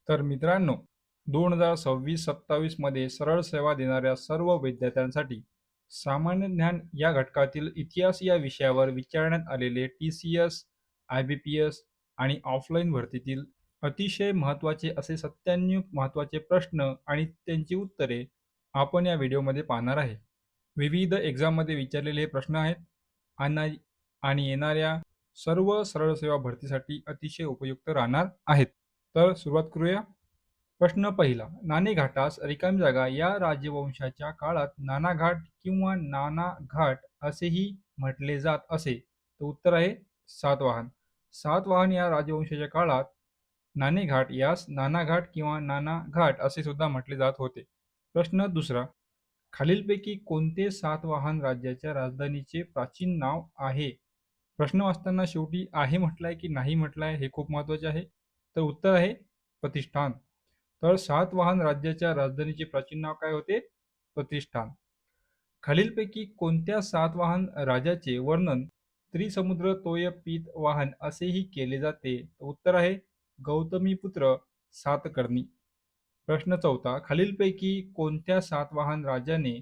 तर मित्रांनो, 2026-27 मध्ये सरळ सेवा देणाऱ्या सर्व विद्यार्थ्यांसाठी सामान्य ज्ञान या घटकातील इतिहास या विषयावर विचारण्यात आलेले TCS, IBPS आणि ऑफलाईन भरतीतील अतिशय महत्त्वाचे असे 97 महत्त्वाचे प्रश्न आणि त्यांची उत्तरे आपण या व्हिडिओमध्ये पाहणार आहे. विविध एक्झाममध्ये विचारलेले हे प्रश्न आहेत आणि आणि येणाऱ्या सर्व सरळ सेवा भरतीसाठी अतिशय उपयुक्त राहणार आहेत. तर सुरुवात करूया. प्रश्न पहिला. नाणे घाटास रिकामी जागा या राजवंशाच्या काळात नानाघाट किंवा नानाघाट असेही म्हटले जात असे. तर उत्तर आहे सातवाहन. सातवाहन या राजवंशाच्या काळात नाणेघाट यास नानाघाट किंवा नानाघाट असे सुद्धा म्हटले जात होते. प्रश्न दुसरा. खालीलपैकी कोणते सातवाहन राज्याच्या राजधानीचे प्राचीन नाव आहे? प्रश्न वाचताना शेवटी आहे म्हटलाय की नाही म्हटलाय हे खूप महत्त्वाचे आहे. तर उत्तर आहे प्रतिष्ठान. तर सातवाहन राज्याच्या राजधानीचे प्राचीन नाव काय होते? प्रतिष्ठान. खालीलपैकी कोणत्या सातवाहन राजाचे वर्णन त्रिसमुद्र तोय पीत वाहन असेही केले जाते? तर उत्तर आहे गौतमीपुत्र सातकर्णी. प्रश्न चौथा. खालीलपैकी कोणत्या सातवाहन राजाने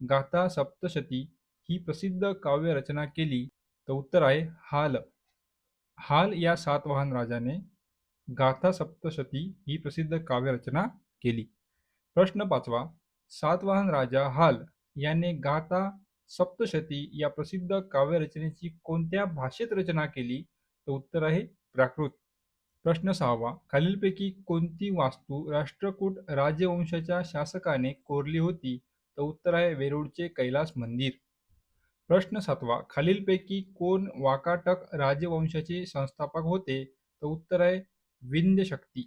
गाथा सप्तशती ही प्रसिद्ध काव्य रचना केली? तर उत्तर आहे हाल. हाल या सातवाहन राजाने गाथा सप्तशती ही प्रसिद्ध काव्यरचना केली. प्रश्न पाचवा. सातवाहन राजा हाल याने गाथा सप्तशती या प्रसिद्ध काव्यरचनेची कोणत्या भाषेत रचना केली? तर उत्तर आहे प्राकृत. प्रश्न सहावा. खालीलपैकी कोणती वास्तू राष्ट्रकूट राजवंशाच्या शासकाने कोरली होती? तर उत्तर आहे वेरूळचे कैलास मंदिर. प्रश्न सातवा. खालीलपैकी कोण वाकाटक राजवंशाचे संस्थापक होते? तर उत्तर आहे विंध्य शक्ती.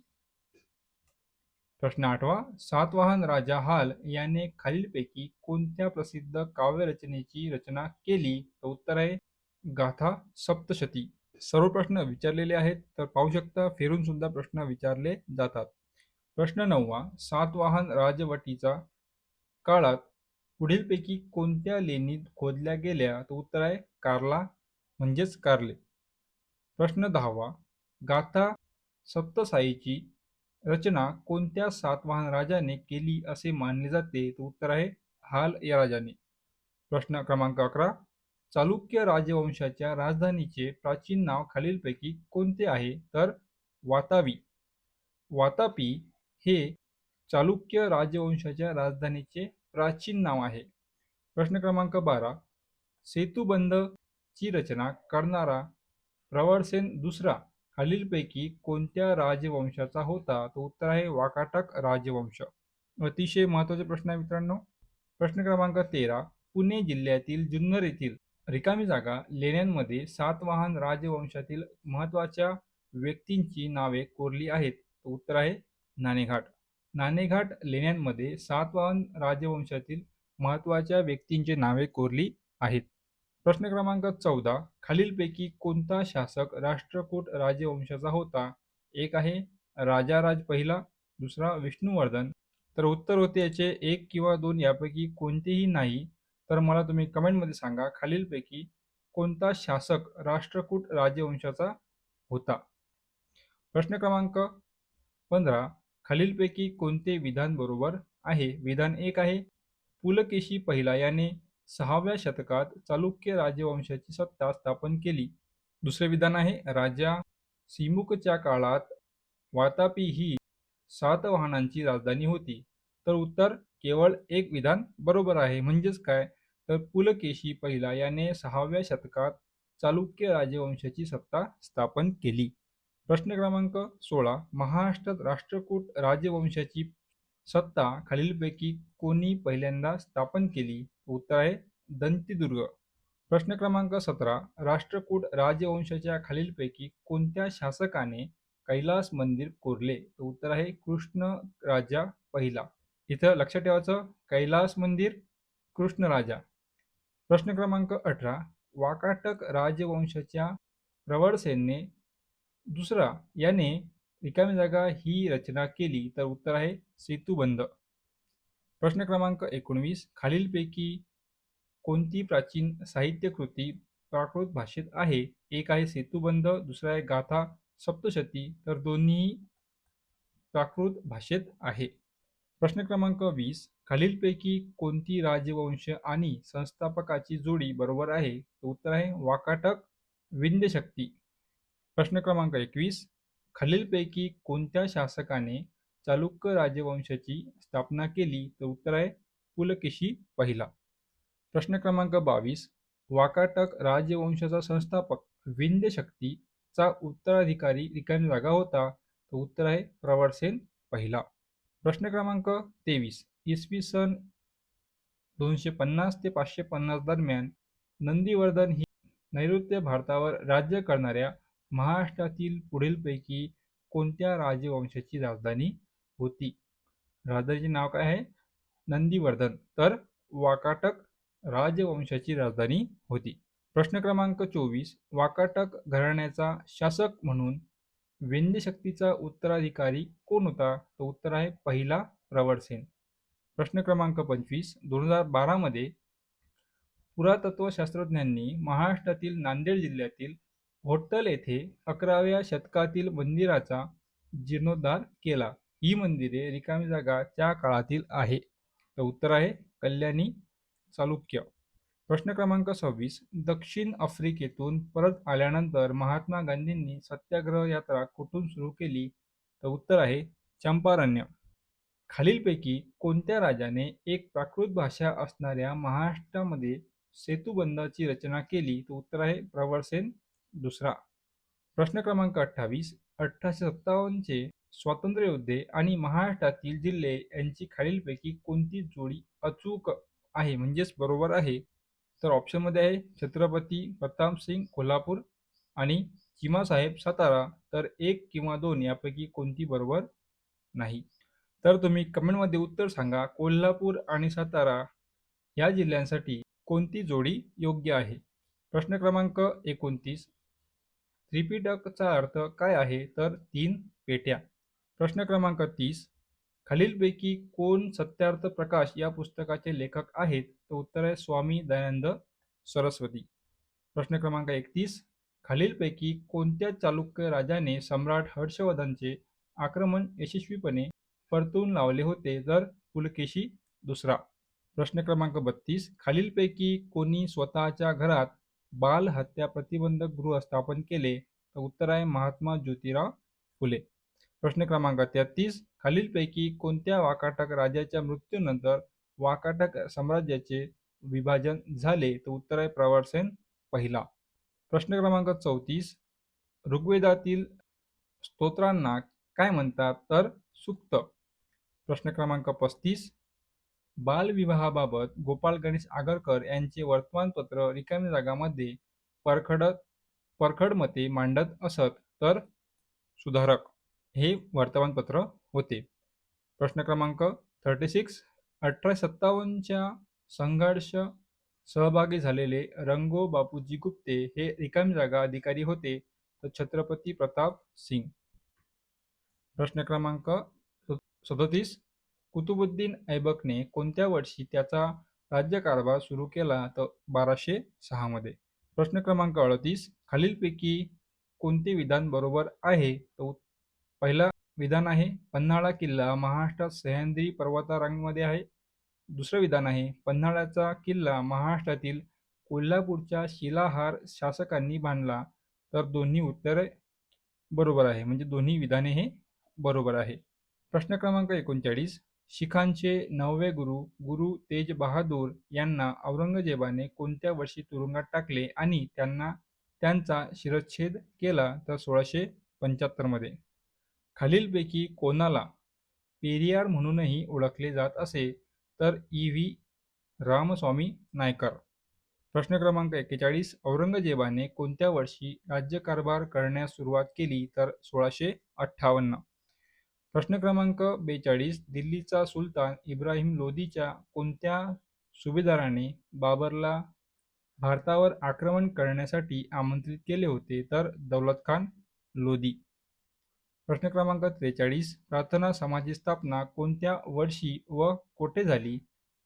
प्रश्न आठवा. सातवाहन राजा हाल याने खालीलपैकी कोणत्या प्रसिद्ध काव्यरचनेची रचना केली? तर उत्तर आहे गाथा सप्तशती. सर्व प्रश्न विचारलेले आहेत, तर पाहू शकता फिरून सुद्धा प्रश्न विचारले जातात. प्रश्न नववा. सातवाहन राजवटीचा काळात पुढीलपैकी कोणत्या लेणी खोदल्या गेल्या? तर उत्तर आहे कार्ला म्हणजेच कारले. प्रश्न दहावा. गाथा सप्तसायीची रचना कोणत्या सातवाहन राजाने केली असे मानले जाते? तर उत्तर आहे हाल या राजाने. प्रश्न क्रमांक 11. चालुक्य राजवंशाच्या राजधानीचे प्राचीन नाव खालीलपैकी कोणते आहे? तर वातावी. वातापी हे चालुक्य राजवंशाच्या राजधानीचे प्राचीन नाव आहे. प्रश्न क्रमांक 12. सेतुबंधची रचना करणारा प्रवरसेन दुसरा खालीलपैकी कोणत्या राजवंशाचा होता? तर उत्तर आहे वाकाटक राजवंश. अतिशय महत्त्वाचे प्रश्न आहे मित्रांनो. प्रश्न क्रमांक 13. पुणे जिल्ह्यातील जुन्नर येथील रिकामी जागा लेण्यांमध्ये सातवाहन राजवंशातील महत्त्वाच्या व्यक्तींची नावे कोरली आहेत. तर उत्तर आहे नाणेघाट. नाणेघाट लेण्यांमध्ये सातवाहन राजवंशातील महत्त्वाच्या व्यक्तींची नावे कोरली आहेत. प्रश्न क्रमांक 14. खालीलपैकी कोणता शासक राष्ट्रकूट राजवंशाचा होता? एक आहे राजाराज पहिला, दुसरा विष्णुवर्धन. तर उत्तर होते याचे एक किंवा दोन यापैकी कोणतेही नाही. तर मला तुम्ही कमेंटमध्ये सांगा खालीलपैकी कोणता शासक राष्ट्रकूट राजवंशाचा होता? प्रश्न क्रमांक 15. खालीलपैकी कोणते विधान बरोबर आहे? विधान एक आहे पुलकेशी पहिला याने 6व्या शतकात चालुक्य राजवंशाची सत्ता स्थापन केली. दुसरे विधान आहे राजा सिमुकच्या काळात वातापी ही सातवाहनांची राजधानी होती. तर उत्तर केवळ एक विधान बरोबर आहे. म्हणजेच काय? तर पुलकेशी पहिला याने 6व्या शतकात चालुक्य राजवंशाची सत्ता स्थापन केली. प्रश्न क्रमांक 16. महाराष्ट्रात राष्ट्रकूट राजवंशाची सत्ता खालीलपैकी कोणी पहिल्यांदा स्थापन केली? उत्तर आहे दंतीदुर्ग. प्रश्न क्रमांक 17. राष्ट्रकूट राजवंशाच्या खालीलपैकी कोणत्या शासकाने कैलास मंदिर कोरले? तर उत्तर आहे कृष्ण राजा पहिला. इथं लक्षात ठेवायचं कैलास मंदिर कृष्ण राजा. प्रश्न क्रमांक 18. वाकाटक राजवंशाच्या प्रवरसेनने दुसरा याने रिकामी जागा ही रचना केली. तर उत्तर आहे सेतुबंध. प्रश्न क्रमांक 19. खालीलपैकी कोणती प्राचीन साहित्यकृती प्राकृत भाषेत आहे? एक आहे सेतुबंध, दुसरा आहे गाथा सप्तशती. तर दोन्ही प्राकृत भाषेत आहे. प्रश्न क्रमांक 20. खालीलपैकी कोणती राजवंश आणि संस्थापकाची जोडी बरोबर आहे? तर उत्तर आहे वाकाटक विंध्यशक्ती. प्रश्न क्रमांक 21. खालीलपैकी कोणत्या शासकाने चालुक्य राजवंशाची स्थापना केली? तर उत्तर आहे पुलकेशी पहिला. प्रश्न क्रमांक 22. वाकाटक राजवंशाचा संस्थापक विंध्यशक्ती चा उत्तराधिकारी रिकामी जागा होता? तर उत्तर आहे प्रवरसेन पहिला. प्रश्न क्रमांक 23. इसवी सन 250 ते 550 दरम्यान नंदीवर्धन ही नैऋत्य भारतावर राज्य करणाऱ्या महाराष्ट्रातील पुढीलपैकी कोणत्या राजवंशाची राजधानी होती? राजधानीचे नाव काय आहे? नंदीवर्धन. तर वाकाटक राजवंशाची राजधानी होती. प्रश्न क्रमांक 24. वाकाटक घराण्याचा शासक म्हणून विंध्यशक्तीचा उत्तराधिकारी कोण होता? तर उत्तर आहे पहिला प्रवरसेन. प्रश्न क्रमांक 25. 2012 मध्ये पुरातत्वशास्त्रज्ञांनी महाराष्ट्रातील नांदेड जिल्ह्यातील होट्टल येथे 11व्या शतकातील मंदिराचा जीर्णोद्धार केला. ही मंदिरे रिकामी जागा त्या काळातील आहे? तर उत्तर आहे कल्याणी चालुक्य. प्रश्न क्रमांक 26. दक्षिण आफ्रिकेतून परत आल्यानंतर महात्मा गांधींनी सत्याग्रह यात्रा कुठून सुरू केली? तर उत्तर आहे चंपारण्य. खालीलपैकी कोणत्या राजाने एक प्राकृत भाषा असणाऱ्या महाराष्ट्रामध्ये सेतुबंधाची रचना केली? तर उत्तर आहे प्रवरसेन दुसरा. प्रश्न क्रमांक 28. 1857 चे स्वातंत्र्ययोद्धे आणि महाराष्ट्रातील जिल्हे यांची खालीलपैकी कोणती जोडी अचूक आहे म्हणजेच बरोबर आहे? तर ऑप्शनमध्ये आहे छत्रपती प्रतापसिंग कोल्हापूर आणि चिमासाहेब सातारा. तर 1 किंवा 2 यापैकी कोणती बरोबर नाही. तर तुम्ही कमेंटमध्ये उत्तर सांगा, कोल्हापूर आणि सातारा या जिल्ह्यांसाठी कोणती जोडी योग्य आहे? प्रश्न क्रमांक 29. त्रिपिटकचा अर्थ काय आहे? तर 3 पेट्या. प्रश्न क्रमांक 30. खालीलपैकी कोण सत्यार्थ प्रकाश या पुस्तकाचे लेखक आहेत? तर उत्तर आहे स्वामी दयानंद सरस्वती. प्रश्न क्रमांक 31. खालीलपैकी कोणत्या चालुक्य राजाने सम्राट हर्षवर्धनचे आक्रमण यशस्वीपणे परतून लावले होते? तर पुलकेशी दुसरा. प्रश्न क्रमांक 32. खालीलपैकी कोणी स्वतःच्या घरात बाल हत्या प्रतिबंधक गृह स्थापन केले? तर उत्तर आहे महात्मा ज्योतिराव फुले. प्रश्न क्रमांक 33. खालीलपैकी कोणत्या वाकाटक राजाच्या मृत्यूनंतर वाकाटक साम्राज्याचे विभाजन झाले? तर उत्तर आहे प्रवरसेन पहिला. प्रश्न क्रमांक 34. ऋग्वेदातील स्तोत्रांना काय म्हणतात? तर सूक्त. प्रश्न क्रमांक 35. बालविवाहाबाबत गोपाळ गणेश आगरकर यांचे वर्तमानपत्र रिकाम्या जागांमध्ये परखड मते मांडत असत? तर सुधारक हे वर्तमानपत्र होते. प्रश्न क्रमांक 36. 1857 च्या संघर्ष सहभागी झालेले रंगो बापूजी गुप्ते हे रिकामी जागा अधिकारी होते? तर छत्रपती प्रताप सिंग. प्रश्न क्रमांक 37. कुतुबुद्दीन ऐबकने कोणत्या वर्षी त्याचा राज्यकारभार सुरू केला? तर 1206 मध्ये. प्रश्न क्रमांक 38. खालीलपैकी कोणते विधान बरोबर आहे? तर पहिला विधान आहे पन्हाळा किल्ला महाराष्ट्रात सह्याद्री पर्वतरांगमध्ये आहे. दुसरं विधान आहे पन्हाळ्याचा किल्ला महाराष्ट्रातील कोल्हापूरच्या शिलाहार शासकांनी बांधला. तर दोन्ही उत्तरे बरोबर आहे, म्हणजे दोन्ही विधाने हे बरोबर आहे. प्रश्न क्रमांक 39. शिखांचे 9वे गुरु गुरु तेज बहादूर यांना औरंगजेबाने कोणत्या वर्षी तुरुंगात टाकले आणि त्यांचा शिरच्छेद केला? तर 1675 मध्ये. खालीलपैकी कोणाला पेरियार म्हणूनही ओळखले जात असे? तर E.V. रामस्वामी नायकर. प्रश्न क्रमांक 41. औरंगजेबाने कोणत्या वर्षी राज्यकारभार करण्यास सुरुवात केली? तर 1658. प्रश्न क्रमांक 42. दिल्लीचा सुलतान इब्राहिम लोदीच्या कोणत्या सुभेदाराने बाबरला भारतावर आक्रमण करण्यासाठी आमंत्रित केले होते? तर दौलतखान लोदी. प्रश्न क्रमांक 43. प्रार्थना समाजाची स्थापना कोणत्या वर्षी व कोठे झाली?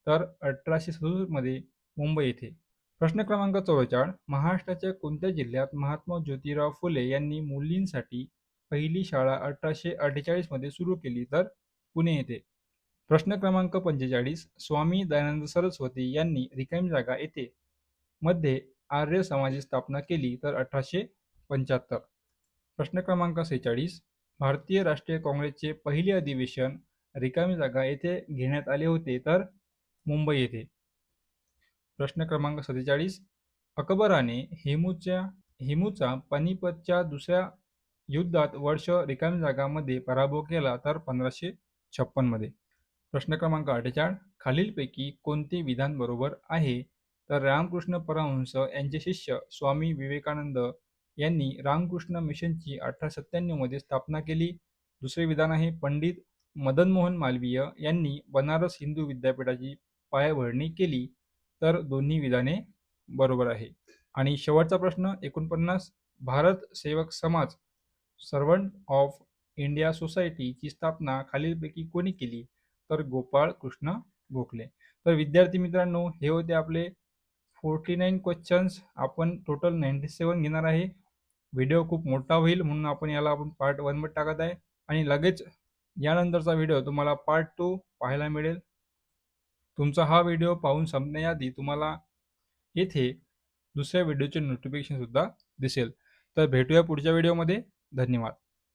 तर 1867 मध्ये मुंबई येथे. प्रश्न क्रमांक 44. महाराष्ट्राच्या कोणत्या जिल्ह्यात महात्मा ज्योतिराव फुले यांनी मुलींसाठी पहिली शाळा 1848 मध्ये सुरू केली? तर पुणे येथे. प्रश्न क्रमांक 45. स्वामी दयानंद सरस्वती यांनी रिकामी जागा येथे मध्ये आर्य समाजाची स्थापना केली? तर 1875. प्रश्न क्रमांक 46. भारतीय राष्ट्रीय काँग्रेसचे पहिले अधिवेशन रिकामी जागा येथे घेण्यात आले होते? तर मुंबई येथे. प्रश्न क्रमांक 47. अकबराने हेमूचा पानिपतच्या दुसऱ्या युद्धात वर्ष रिकामी जागा मध्ये पराभव केला? तर 1556 मध्ये. प्रश्न क्रमांक 48. खालीलपैकी कोणते विधान बरोबर आहे? तर रामकृष्ण परमहंस यांचे शिष्य स्वामी विवेकानंद यांनी रामकृष्ण मिशनची 1897 मध्ये स्थापना केली. दुसरे विधान आहे पंडित मदन मोहन मालवीय यांनी बनारस हिंदू विद्यापीठाची पायाभरणी केली. तर दोन्ही विधाने बरोबर आहे. आणि शेवटचा प्रश्न 49. भारत सेवक समाज सर्वंट ऑफ इंडिया सोसायटी ची स्थापना खालीलपैकी कोणी केली? तर गोपाळ कृष्ण गोखले. तर विद्यार्थी मित्रांनो, हे होते आपले 49 क्वेश्चन्स. आपण टोटल 97 घेणार आहे. व्हिडिओ खूप मोठा होईल म्हणून आपण पार्ट 1 मध्ये टाकत आहे आणि लगेच यानंतरचा व्हिडिओ तुम्हाला पार्ट 2 पाहायला मिळेल. तुमचा हा व्हिडिओ पाहून संपण्याआधी तुम्हाला येथे दुसऱ्या व्हिडिओचे नोटिफिकेशन सुद्धा दिसेल. तर भेटूया पुढच्या व्हिडिओमध्ये. धन्यवाद.